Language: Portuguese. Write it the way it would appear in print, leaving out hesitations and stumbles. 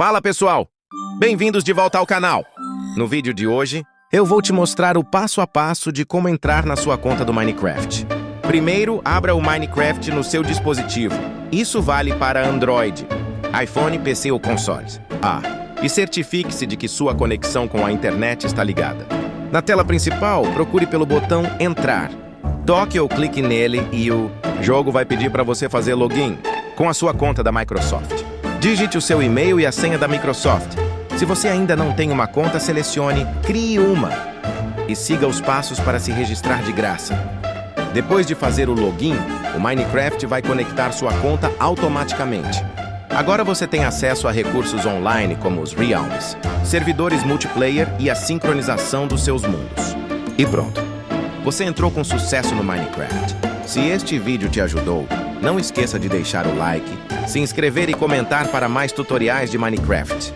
Fala pessoal, bem-vindos de volta ao canal. No vídeo de hoje, eu vou te mostrar o passo a passo de como entrar na sua conta do Minecraft. Primeiro, abra o Minecraft no seu dispositivo. Isso vale para Android, iPhone, PC ou consoles. E certifique-se de que sua conexão com a internet está ligada. Na tela principal, procure pelo botão Entrar. Toque ou clique nele e o jogo vai pedir para você fazer login com a sua conta da Microsoft. Digite o seu e-mail e a senha da Microsoft. Se você ainda não tem uma conta, selecione Crie uma e siga os passos para se registrar de graça. Depois de fazer o login, o Minecraft vai conectar sua conta automaticamente. Agora você tem acesso a recursos online como os realms, servidores multiplayer e a sincronização dos seus mundos. E pronto! Você entrou com sucesso no Minecraft. Se este vídeo te ajudou, não esqueça de deixar o like, se inscrever e comentar para mais tutoriais de Minecraft.